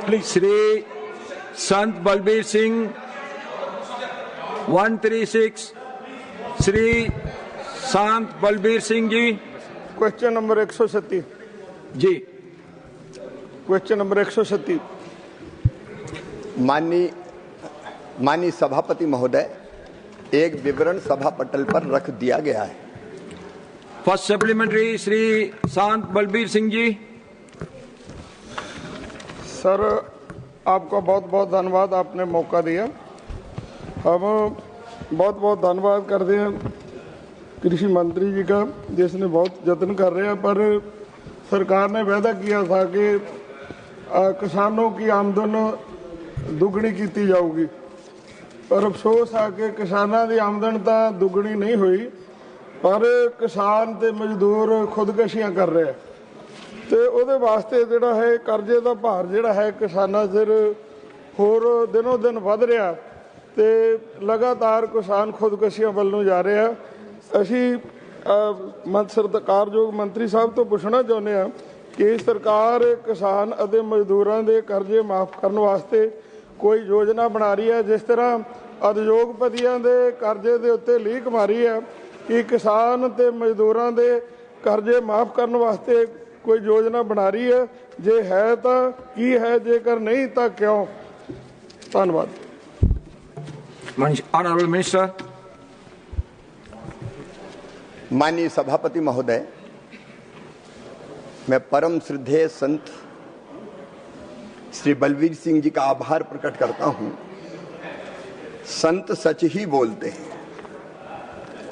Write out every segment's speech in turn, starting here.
Please. Shri Sant Balbir Singh, 136. Shri Sant Balbir Singh ji. Question number 137 ji. Question number 137। माननीय सभापति महोदय, एक विवरण सभा पटल पर रख दिया गया है। फर्स्ट सप्लीमेंट्री श्री शांत बलबीर सिंह जी। सर, आपका बहुत बहुत धन्यवाद, आपने मौका दिया। हम बहुत बहुत धन्यवाद करते हैं कृषि मंत्री जी का, जिसने बहुत यत्न कर रहे हैं। पर सरकार ने वादा किया था कि किसानों की आमदन दुगनी की जाऊगी, पर अफसोस है कि किसानों की आमदन तो दुगनी नहीं हुई, पर किसान ते मजदूर खुदकशियां कर रहे हैं। तो ਉਹਦੇ ਵਾਸਤੇ ਜਿਹੜਾ ਹੈ ਕਰਜ਼ੇ ਦਾ ਭਾਰ ਜਿਹੜਾ ਹੈ ਕਿਸਾਨਾਂ ਸਿਰ ਹੋਰ ਦਿਨੋਂ ਦਿਨ ਵੱਧ ਰਿਹਾ ਤੇ ਲਗਾਤਾਰ ਕਿਸਾਨ ਖੁਦਕਸ਼ੀਆਂ ਵੱਲ ਨੂੰ ਜਾ ਰਹੇ ਆ। ਅਸੀਂ ਸਤਿਕਾਰਯੋਗ ਮੰਤਰੀ ਸਾਹਿਬ ਤੋਂ ਪੁੱਛਣਾ ਚਾਹੁੰਦੇ ਹਾਂ ਕਿ ਸਰਕਾਰ ਕਿਸਾਨ ਅਤੇ ਮਜ਼ਦੂਰਾਂ ਦੇ ਕਰਜ਼ੇ ਮਾਫ ਕਰਨ ਵਾਸਤੇ ਕੋਈ ਯੋਜਨਾ ਬਣਾ ਰਹੀ ਹੈ। ਜਿਸ ਤਰ੍ਹਾਂ ਉਦਯੋਗਪਤੀਆਂ ਦੇ ਕਰਜ਼ੇ ਦੇ ਉੱਤੇ ਲੀਕ ਮਾਰੀ ਹੈ ਕਿ ਕਿਸਾਨ ਤੇ ਮਜ਼ਦੂਰਾਂ ਦੇ ਕਰਜ਼ੇ ਮਾਫ ਕਰਨ ਵਾਸਤੇ कोई योजना बना रही है, जे है तो की है, जेकर नहीं तो क्यों? धन्यवाद। Honourable minister. माननीय सभापति महोदय, मैं परम श्रद्धेय संत श्री बलबीर सिंह जी का आभार प्रकट करता हूं। संत सच ही बोलते हैं,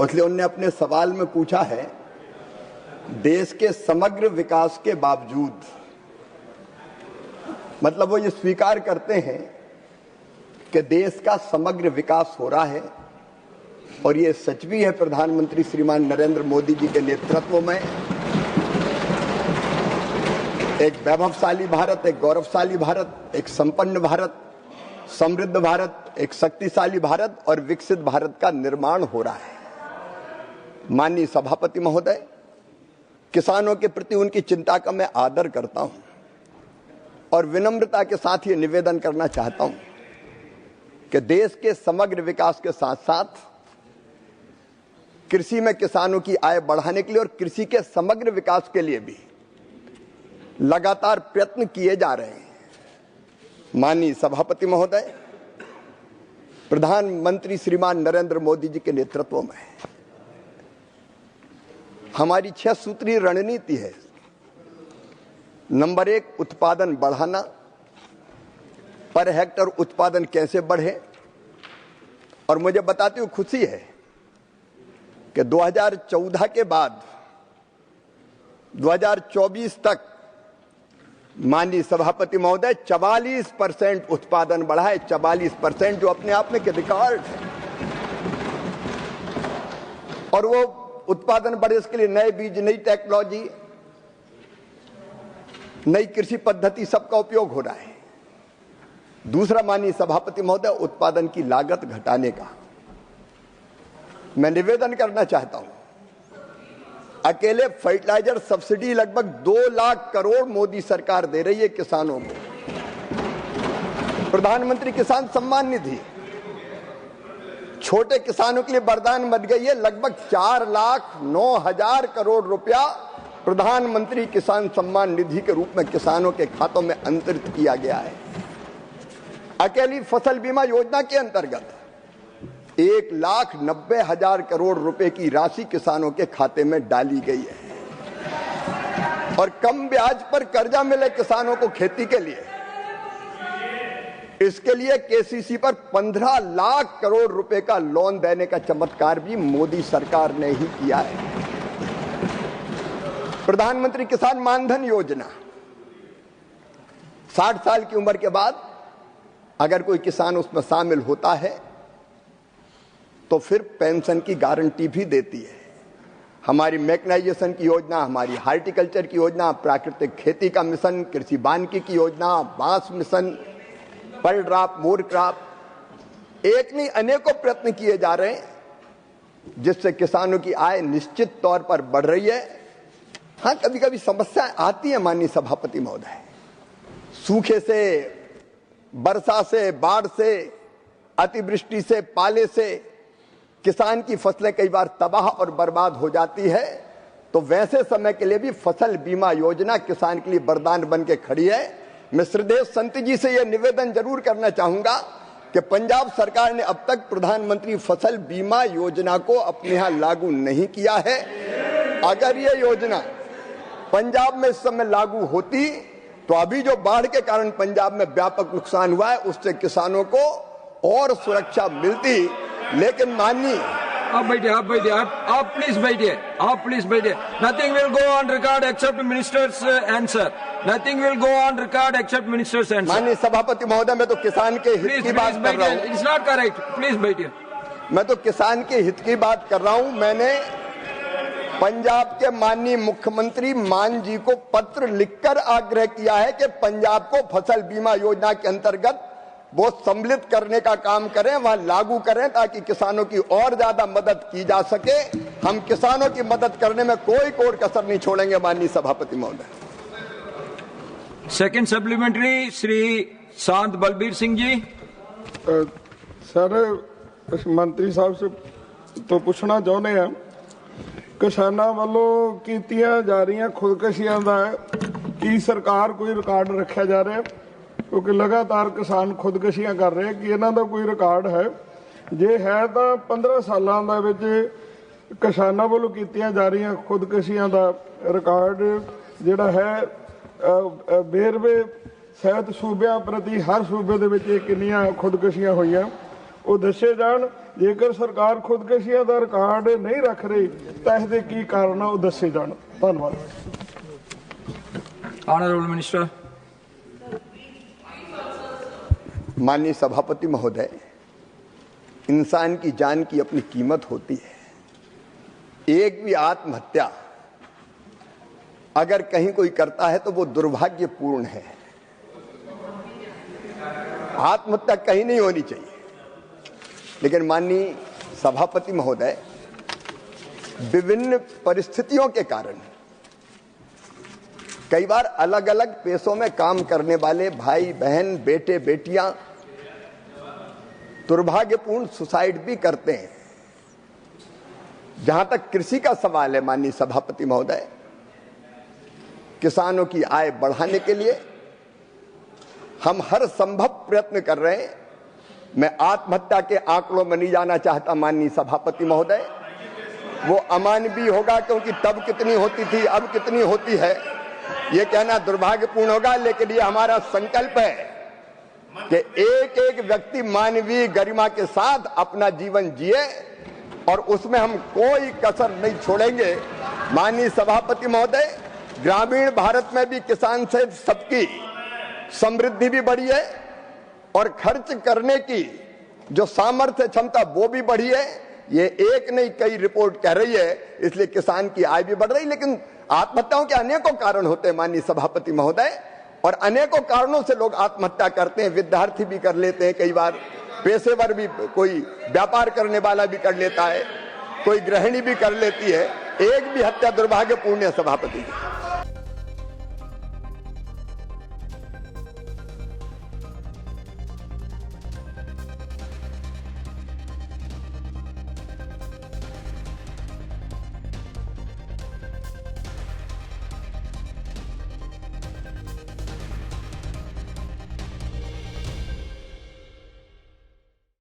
इसलिए उन्होंने अपने सवाल में पूछा है, देश के समग्र विकास के बावजूद, मतलब वो ये स्वीकार करते हैं कि देश का समग्र विकास हो रहा है, और ये सच भी है। प्रधानमंत्री श्रीमान नरेंद्र मोदी जी के नेतृत्व में एक वैभवशाली भारत, एक गौरवशाली भारत, एक संपन्न भारत, समृद्ध भारत, एक शक्तिशाली भारत और विकसित भारत का निर्माण हो रहा है। माननीय सभापति महोदय, किसानों के प्रति उनकी चिंता का मैं आदर करता हूं और विनम्रता के साथ ये निवेदन करना चाहता हूं कि देश के समग्र विकास के साथ साथ कृषि में किसानों की आय बढ़ाने के लिए और कृषि के समग्र विकास के लिए भी लगातार प्रयत्न किए जा रहे हैं। माननीय सभापति महोदय, प्रधानमंत्री श्रीमान नरेंद्र मोदी जी के नेतृत्व में हमारी 6 सूत्रीय रणनीति है। नंबर 1, उत्पादन बढ़ाना। पर हेक्टर उत्पादन कैसे बढ़े, और मुझे बताते हुए खुशी है कि 2014 के बाद 2024 तक माननीय सभापति महोदय 44% उत्पादन बढ़ा है। 44%, जो अपने आप में एक रिकॉर्ड है। और वो उत्पादन बढ़े, इसके लिए नए बीज, नई टेक्नोलॉजी, नई कृषि पद्धति, सबका उपयोग हो रहा है। दूसरा, माननीय सभापति महोदय, उत्पादन की लागत घटाने का मैं निवेदन करना चाहता हूं। अकेले फर्टिलाइजर सब्सिडी लगभग 2 लाख करोड़ मोदी सरकार दे रही है किसानों को। प्रधानमंत्री किसान सम्मान निधि छोटे किसानों के लिए वरदान बन गई है। लगभग 4,09,000 करोड़ रुपया प्रधानमंत्री किसान सम्मान निधि के रूप में किसानों के खातों में अंतरित किया गया है। अकेली फसल बीमा योजना के अंतर्गत 1,90,000 करोड़ रुपए की राशि किसानों के खाते में डाली गई है। और कम ब्याज पर कर्जा मिले किसानों को खेती के लिए, इसके लिए केसीसी पर 15 लाख करोड़ रुपए का लोन देने का चमत्कार भी मोदी सरकार ने ही किया है। प्रधानमंत्री किसान मानधन योजना, 60 साल की उम्र के बाद अगर कोई किसान उसमें शामिल होता है तो फिर पेंशन की गारंटी भी देती है। हमारी मैकेनाइजेशन की योजना, हमारी हार्टिकल्चर की योजना, प्राकृतिक खेती का मिशन, कृषि वानिकी की योजना, बांस mission, per drop, more crop, एक नहीं अनेकों प्रयत्न किए जा रहे हैं जिससे किसानों की आय निश्चित तौर पर बढ़ रही है। हाँ, कभी कभी समस्याएं आती है माननीय सभापति महोदय, सूखे से वर्षा से, बाढ़ से, अतिवृष्टि से, पाले से किसान की फसलें कई बार तबाह और बर्बाद हो जाती है, तो वैसे समय के लिए भी फसल बीमा योजना किसान के लिए वरदान बन के खड़ी है। मैं श्रीदेव संत जी से यह निवेदन जरूर करना चाहूंगा कि पंजाब सरकार ने अब तक प्रधानमंत्री फसल बीमा योजना को अपने यहां लागू नहीं किया है। अगर यह योजना पंजाब में इस समय लागू होती तो अभी जो बाढ़ के कारण पंजाब में व्यापक नुकसान हुआ है उससे किसानों को और सुरक्षा मिलती। लेकिन माननीय आप बैठिए, आप प्लीज बैठिए। Nothing will go on record except ministers answer. Nothing will go on record except ministers answer. माननीय सभापति महोदय, मैं तो किसान के हित की बात कर रहा हूँ। इट्स नॉट करेक्ट, प्लीज बैठिए। मैं तो किसान के हित की बात कर रहा हूँ। मैंने पंजाब के माननीय मुख्यमंत्री मान जी को पत्र लिखकर आग्रह किया है कि पंजाब को फसल बीमा योजना के अंतर्गत वो सम्मिलित करने का काम करें, वहां लागू करें, ताकि किसानों की और ज्यादा मदद की जा सके। हम किसानों की मदद करने में कोई कोर कसर नहीं छोड़ेंगे। माननीय सभापति महोदय। सेकंड सप्लीमेंट्री श्री सांत बलबीर सिंह जी। सर, मंत्री साहब से तो पूछना चाਹੁੰਦੇ हैं, किसानों वालों कीतियां जा रही खुदकशियां का की सरकार कोई रिकॉर्ड रखा जा रहा है? क्योंकि लगातार किसान खुदकशियां कर रहे हैं कि इन्हों का कोई रिकॉर्ड है? जे है तो 15 सालों के किसानों वालों कीतियां जा रही खुदकशियां का रिकॉर्ड जिहड़ा है बेरवे सहित सूबे प्रति हर सूबे के किन्नियां खुदकशियां हुई वो दसे जान। जेकर सरकार खुदकशियां का रिकॉर्ड नहीं रख रही तो इसके की कारण वो दसे जान। धन्यवाद। Honourable minister. माननीय सभापति महोदय, इंसान की जान की अपनी कीमत होती है। एक भी आत्महत्या अगर कहीं कोई करता है तो वो दुर्भाग्यपूर्ण है। आत्महत्या कहीं नहीं होनी चाहिए। लेकिन माननीय सभापति महोदय, विभिन्न परिस्थितियों के कारण कई बार अलग अलग पेशों में काम करने वाले भाई बहन, बेटे बेटियां दुर्भाग्यपूर्ण सुसाइड भी करते हैं। जहां तक कृषि का सवाल है माननीय सभापति महोदय, किसानों की आय बढ़ाने के लिए हम हर संभव प्रयत्न कर रहे हैं। मैं आत्महत्या के आंकड़ों में नहीं जाना चाहता माननीय सभापति महोदय, वो अमानवीय होगा, क्योंकि तब कितनी होती थी अब कितनी होती है ये कहना दुर्भाग्यपूर्ण होगा। लेकिन ये हमारा संकल्प है कि एक एक व्यक्ति मानवीय गरिमा के साथ अपना जीवन जिए और उसमें हम कोई कसर नहीं छोड़ेंगे। माननीय सभापति महोदय, ग्रामीण भारत में भी किसान से सबकी समृद्धि भी बढ़ी है और खर्च करने की जो सामर्थ्य क्षमता वो भी बढ़ी है। ये एक नहीं कई रिपोर्ट कह रही है, इसलिए किसान की आय भी बढ़ रही। लेकिन आत्महत्याओं के अनेकों कारण होते हैं माननीय सभापति महोदय, और अनेकों कारणों से लोग आत्महत्या करते हैं। विद्यार्थी भी कर लेते हैं, कई बार पेशेवर भी, कोई व्यापार करने वाला भी कर लेता है, कोई गृहिणी भी कर लेती है। एक भी हत्या दुर्भाग्यपूर्ण है सभापति जी।